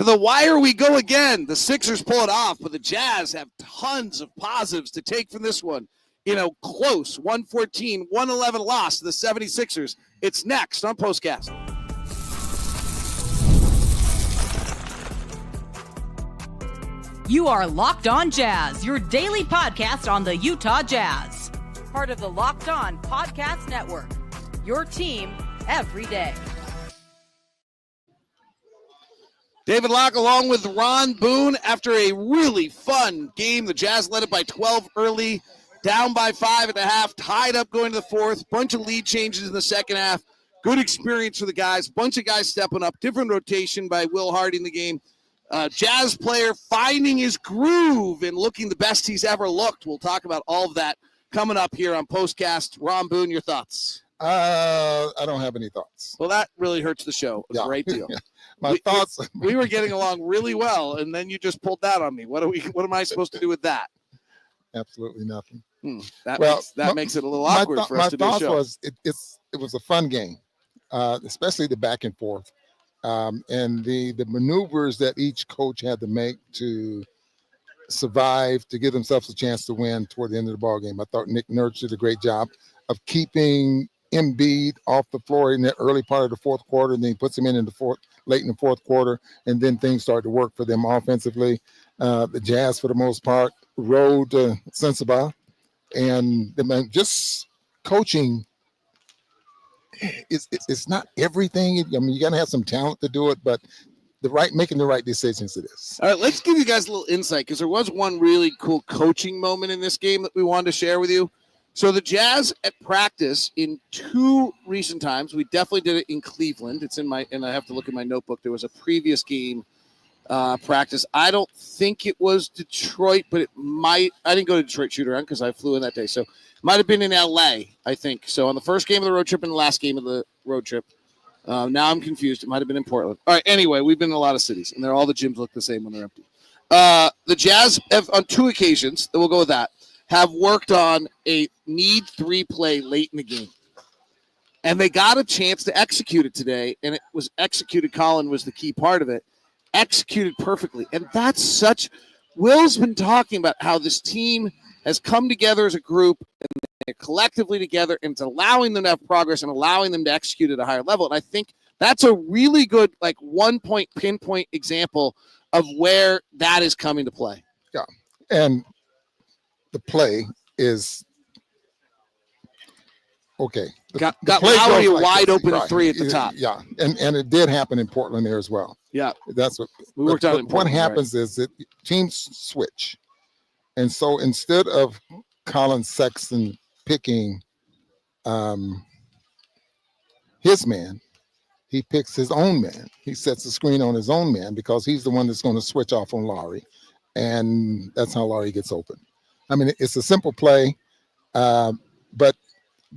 the wire we go again. The Sixers pull it off, but the Jazz have tons of positives to take from this one. Close, 114-111 loss to the 76ers. It's next on POSTCAST. You are Locked On Jazz, your daily podcast on the Utah Jazz. Part of the Locked On Podcast Network, your team every day. David Locke along with Ron Boone after a really fun game. The Jazz led it by 12 early, down by 5 at the half, tied up going to the fourth. Bunch of lead changes in the second half. Good experience for the guys. Bunch of guys stepping up. Different rotation by Will Hardy in the game. Jazz player finding his groove and looking the best he's ever looked. We'll talk about all of that coming up here on POSTCAST. Ron Boone, your thoughts? I don't have any thoughts. Well, that really hurts the show. A great deal. My thoughts. We were getting along really well, and then you just pulled that on me. What am I supposed to do with that? Absolutely nothing. That makes it a little awkward for us to do a show. My thoughts was it was a fun game, especially the back and forth, and the maneuvers that each coach had to make to survive, to give themselves a chance to win toward the end of the ball game. I thought Nick Nurse did a great job of keeping Embiid off the floor in the early part of the fourth quarter, and then he puts him in late in the fourth quarter, and then things start to work for them offensively. The Jazz, for the most part, rode Sensibaugh, and just coaching. It's not everything. I mean, you got to have some talent to do it, but making the right decisions it is. All right, let's give you guys a little insight, because there was one really cool coaching moment in this game that we wanted to share with you. So the Jazz at practice in 2 recent times, we definitely did it in Cleveland. It's and I have to look at my notebook. There was a previous game practice. I don't think it was Detroit, but it might. I didn't go to Detroit shoot around because I flew in that day. So it might have been in LA, I think. So on the first game of the road trip and the last game of the road trip. Now I'm confused. It might have been in Portland. All right, anyway, we've been in a lot of cities, and all the gyms look the same when they're empty. The Jazz have, on 2 occasions, we'll go with that, have worked on a need 3 play late in the game. And they got a chance to execute it today, and it was executed. Collin was the key part of it. Executed perfectly. And that's Will's been talking about how this team has come together as a group, and they're collectively together, and it's allowing them to have progress and allowing them to execute at a higher level. And I think that's a really good, 1-point pinpoint example of where that is coming to play. Yeah. And the play is okay. Got Lauri wide open at 3 at the top. Yeah, and it did happen in Portland there as well. Yeah, that's what we worked out. What happens is that teams switch, and so instead of Collin Sexton picking his man, he picks his own man. He sets the screen on his own man because he's the one that's going to switch off on Lauri, and that's how Lauri gets open. I mean, it's a simple play, but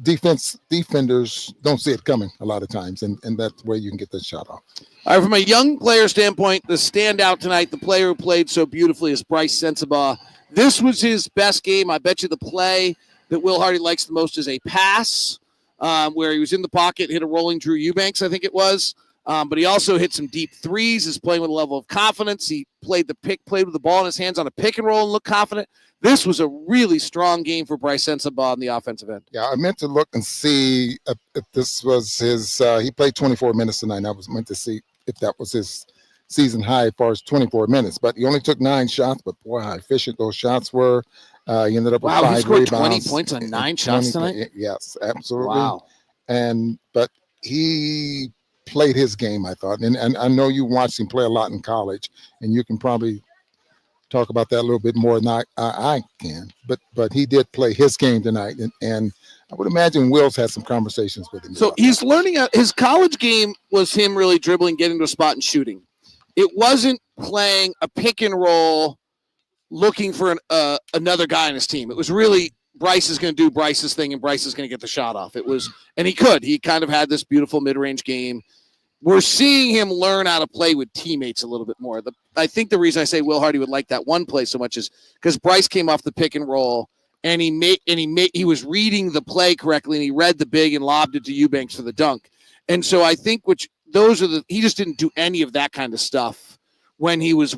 defenders don't see it coming a lot of times, and that's where you can get the shot off. All right, from a young player standpoint, the standout tonight, the player who played so beautifully is Bryce Sensibaugh. This was his best game. I bet you the play that Will Hardy likes the most is a pass where he was in the pocket, hit a rolling Drew Eubanks, I think it was. But he also hit some deep threes, is playing with a level of confidence. He played with the ball in his hands on a pick and roll and looked confident. This was a really strong game for Bryce Sensibaugh on the offensive end. Yeah, I meant to look and see if this was his he played 24 minutes tonight. I was meant to see if that was his season high as far as 24 minutes. But he only took 9 shots, but boy, how efficient those shots were. He ended up with 5 he scored rebounds. 20 points on 9 shots tonight? Yes, absolutely. Wow. But he played his game, I thought. And I know you watched him play a lot in college, and you can probably talk about that a little bit more than I can. But he did play his game tonight, and I would imagine Will's had some conversations with him. So he's learning. His college game was him really dribbling, getting to a spot and shooting. It wasn't playing a pick and roll, looking for another guy on his team. It was really Bryce is going to do Bryce's thing, and Bryce is going to get the shot off. It was, and he could. He kind of had this beautiful mid-range game. We're seeing him learn how to play with teammates a little bit more. I think the reason I say Will Hardy would like that one play so much is because Bryce came off the pick and roll, and he was reading the play correctly, and he read the big and lobbed it to Eubanks for the dunk. And so I think he just didn't do any of that kind of stuff when he was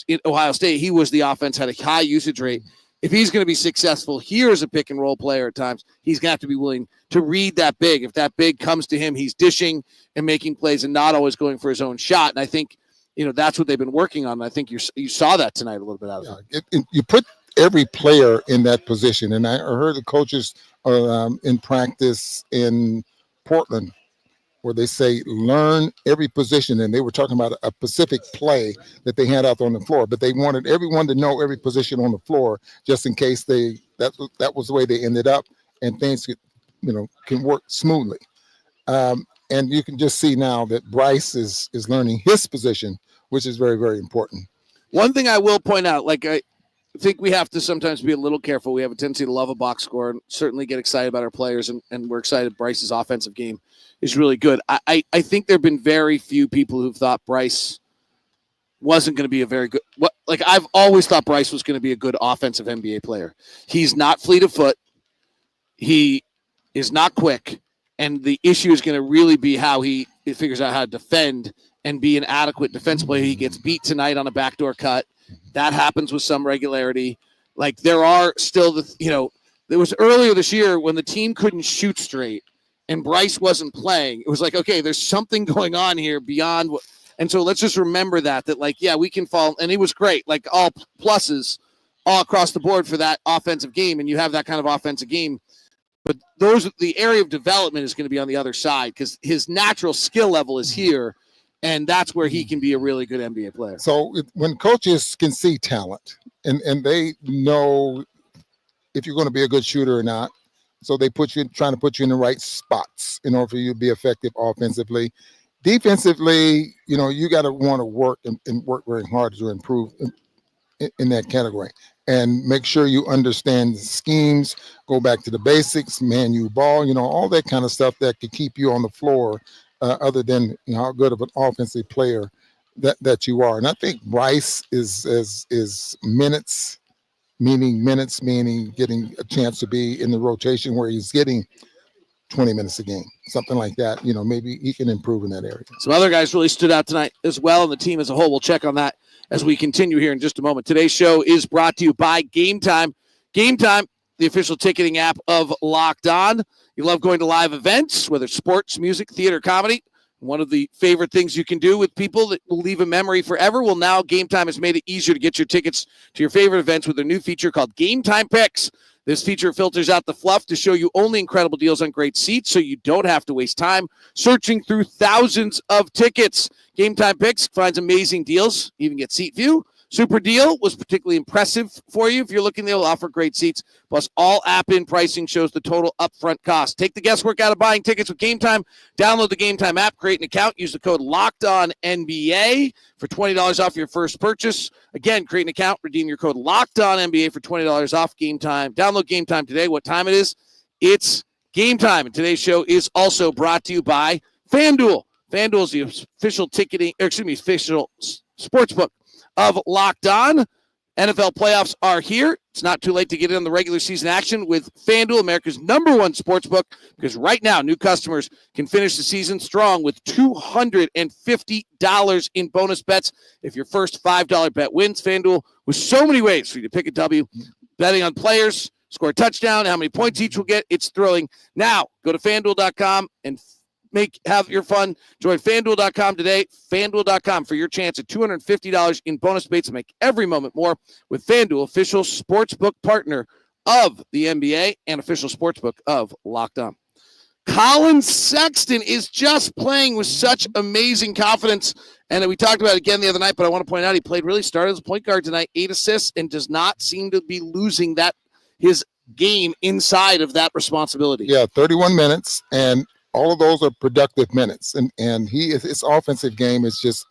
in Ohio State, he was the offense, had a high usage rate. If he's going to be successful here as a pick and roll player at times, he's going to have to be willing to read that big. If that big comes to him, he's dishing and making plays and not always going for his own shot. And I think, that's what they've been working on. And I think you saw that tonight a little bit out of it. You put every player in that position. And I heard the coaches in practice in Portland where they say learn every position, and they were talking about a specific play that they had out on the floor, but they wanted everyone to know every position on the floor just in case that was the way they ended up, and things can work smoothly. And you can just see now that Brice is learning his position, which is very, very important. One thing I will point out, I think we have to sometimes be a little careful. We have a tendency to love a box score and certainly get excited about our players, and we're excited Bryce's offensive game is really good. I think there have been very few people who've thought Brice wasn't going to be a very good – I've always thought Brice was going to be a good offensive NBA player. He's not fleet of foot. He is not quick, and the issue is going to really be how he figures out how to defend and be an adequate defensive player. He gets beat tonight on a backdoor cut. That happens with some regularity. There are still there was earlier this year when the team couldn't shoot straight and Brice wasn't playing. It was okay, there's something going on here beyond what, and so let's just remember that we can fall, and he was great, all pluses all across the board for that offensive game, and you have that kind of offensive game. But the area of development is going to be on the other side because his natural skill level is here, and that's where he can be a really good NBA player. So when coaches can see talent and they know if you're going to be a good shooter or not, so they trying to put you in the right spots in order for you to be effective offensively. Defensively, you got to want to work and work very hard to improve in that category. And make sure you understand the schemes, go back to the basics, man-you ball, all that kind of stuff that could keep you on the floor other than how good of an offensive player that you are. And I think Brice is minutes, meaning getting a chance to be in the rotation where he's getting 20 minutes a game, something like that. Maybe he can improve in that area. Some other guys really stood out tonight as well, and the team as a whole. We'll check on that as we continue here in just a moment. Today's show is brought to you by Game Time. Game Time, the official ticketing app of Locked On. You love going to live events, whether it's sports, music, theater, comedy. One of the favorite things you can do with people that will leave a memory forever. Well, now Game Time has made it easier to get your tickets to your favorite events with their new feature called Game Time Picks. This feature filters out the fluff to show you only incredible deals on great seats so you don't have to waste time searching through thousands of tickets. Game Time Picks finds amazing deals. You even get seat view. Super Deal was particularly impressive for you. If you're looking, they'll offer great seats. Plus, all app-in pricing shows the total upfront cost. Take the guesswork out of buying tickets with Game Time. Download the Game Time app, create an account, use the code LOCKEDONNBA for $20 off your first purchase. Again, create an account, redeem your code LOCKEDONNBA for $20 off Game Time. Download Game Time today. What time it is? It's Game Time. And today's show is also brought to you by FanDuel. FanDuel is the official official sportsbook of Locked On. NFL playoffs are here. It's not too late to get in on the regular season action with FanDuel, America's #1 sportsbook, because right now new customers can finish the season strong with $250 in bonus bets if your first $5 bet wins. FanDuel with so many ways for you to pick a W, betting on players, score a touchdown, how many points each will get. It's thrilling. Now go to FanDuel.com and have your fun. Join FanDuel.com today. FanDuel.com for your chance at $250 in bonus bets to make every moment more with FanDuel, official sportsbook partner of the NBA and official sportsbook of Locked On. Collin Sexton is just playing with such amazing confidence. And we talked about it again the other night, but I want to point out he started as a point guard tonight, 8 assists, and does not seem to be losing his game inside of that responsibility. Yeah, 31 minutes, and all of those are productive minutes, and his offensive game is just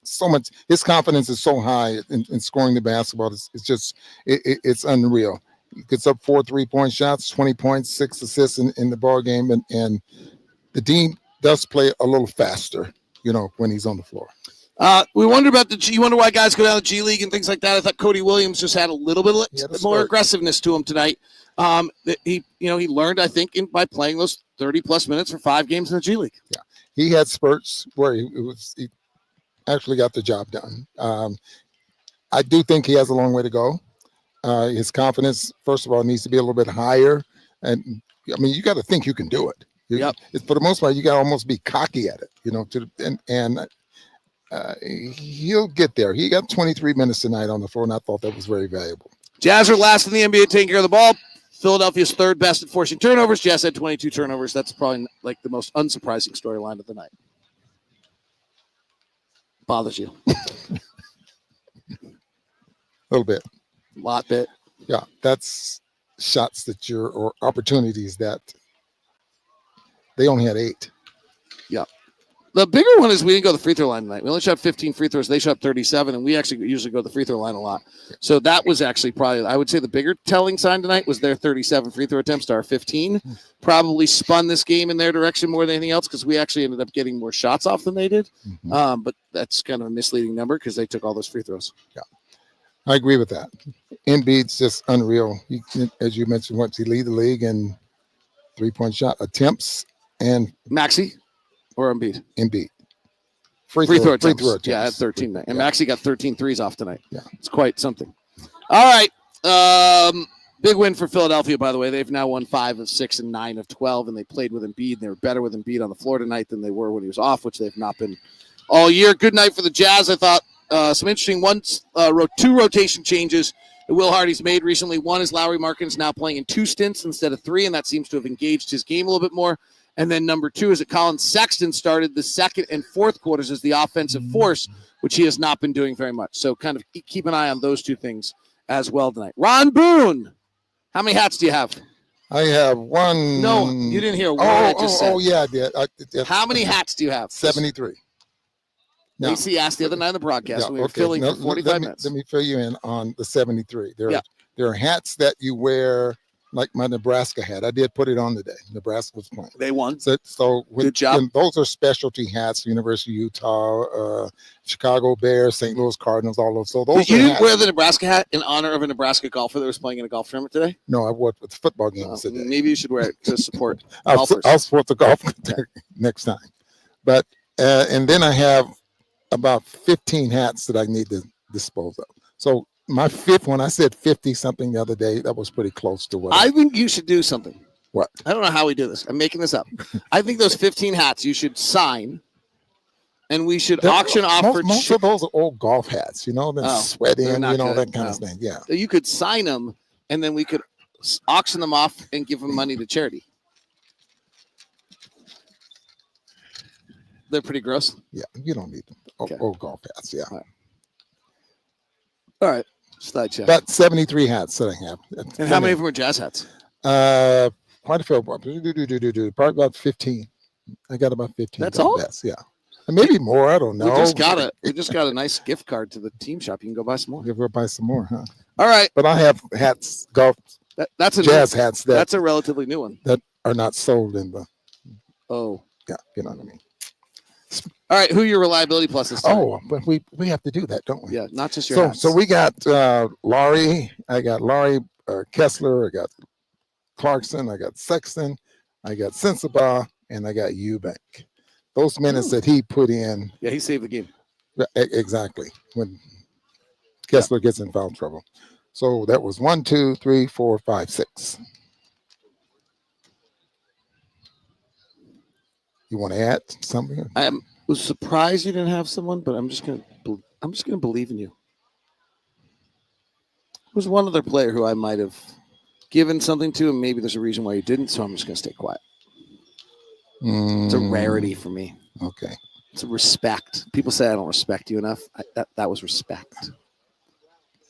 so much. His confidence is so high in scoring the basketball. It's unreal. He gets up 4 3-point shots, 20 points, 6 assists in the ball game, and the team does play a little faster, when he's on the floor. We wonder about you wonder why guys go down the G League and things like that. I thought Cody Williams just had a little bit more aggressiveness to him tonight. He learned, I think, by playing those 30-plus minutes for 5 games in the G League. Yeah, he had spurts where he actually got the job done. I do think he has a long way to go. His confidence, first of all, needs to be a little bit higher. And I mean, you got to think you can do it. Yep. For the most part, you got to almost be cocky at it, he'll get there. He got 23 minutes tonight on the floor, and I thought that was very valuable. Jazz are last in the NBA taking care of the ball. Philadelphia's third best at forcing turnovers. Jazz had 22 turnovers. That's probably like the most unsurprising storyline of the night. Bothers you? A little bit. Lot bit. Yeah, that's shots or opportunities that they only had 8. Yeah. The bigger one is we didn't go to the free throw line tonight. We only shot 15 free throws. They shot 37, and we actually usually go to the free throw line a lot. So that was actually probably, I would say, the bigger telling sign tonight was their 37 free throw attempts to our 15. Probably spun this game in their direction more than anything else because we actually ended up getting more shots off than they did. But that's kind of a misleading number because they took all those free throws. Yeah, I agree with that. Embiid's just unreal. He, as you mentioned, once he lead the league in three-point shot attempts and Maxey or Embiid? Embiid. Free throw attempts. attempts. Yeah, I had 13. And Maxey got 13 threes off tonight. Yeah. It's quite something. All right. Big win for Philadelphia, by the way. They've now won 5 of 6 and 9 of 12, and they played with Embiid, and they were better with Embiid on the floor tonight than they were when he was off, which they've not been all year. Good night for the Jazz. I thought some interesting ones. 2 rotation changes that Will Hardy's made recently. One is Lauri Markkanen is now playing in 2 stints instead of 3, and that seems to have engaged his game a little bit more. And then number 2 is that Collin Sexton started the second and fourth quarters as the offensive force, which he has not been doing very much. So kind of keep an eye on those 2 things as well tonight. Ron Boone, how many hats do you have? I have 1. No, you didn't hear a word I just said. Oh, yeah, I did. How many hats do you have? 73. Now, AC asked the other night on the broadcast. Yeah, we were filling for 45 minutes. Let me fill you in on the 73. There are hats that you wear, like my Nebraska hat. I did put it on today. Nebraska was playing. They won. So good job. Those are specialty hats. University of Utah, Chicago Bears, St. Louis Cardinals, all those. So those. You didn't hats. wear the Nebraska hat in honor of a Nebraska golfer that was playing in a golf tournament today? No, I wore it with the football games today. Maybe you should wear it to support I'll support the golf next time. But and then I have about 15 hats that I need to dispose of. So my 5th one, I said 50 something the other day. That was pretty close to what I think you should do something. What? I don't know how we do this. I'm making this up. I think those 15 hats you should sign, and we should auction off for most of those are old golf hats, sweat in, that kind of thing. Yeah. You could sign them, and then we could auction them off and give them money to charity. They're pretty gross. Yeah, you don't need them. Okay. Old golf hats, yeah. All right. Slide check. About 73 hats that I have. And how many of them are Jazz hats? Quite a few. Probably about 15. I got about 15. That's all? Hats, yeah. And maybe more. I don't know. We just got a nice gift card to the team shop. You can go buy some more. We'll buy some more, huh? All right. But I have hats, golf, that's a Jazz hats. That's a relatively new one. That are not sold in the. Oh. Yeah, you know what I mean. All right, who are your reliability plus this time? Oh, but we have to do that, don't we? Yeah, not just your hats. So we got Lauri. I got Lauri Kessler. I got Clarkson. I got Sexton. I got Sensibaugh, and I got Eubank. Those minutes that he put in. Yeah, he saved the game. Exactly. When Kessler gets in foul trouble. So that was 1, 2, 3, 4, 5, 6. You want to add something? I was surprised you didn't have someone, but I'm just gonna believe in you. There was one other player who I might have given something to, and maybe there's a reason why you didn't. So I'm just gonna stay quiet. It's a rarity for me. Okay. It's a respect. People say I don't respect you enough. That was respect.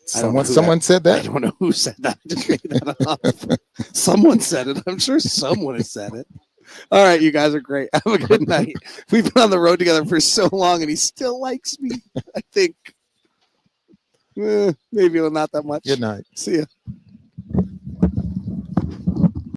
Someone said that? I don't know who said that. I just made that up. Someone said it. I'm sure someone has said it. All right, you guys are great. Have a good night. We've been on the road together for so long, and he still likes me. I think maybe not that much. Good night. See ya.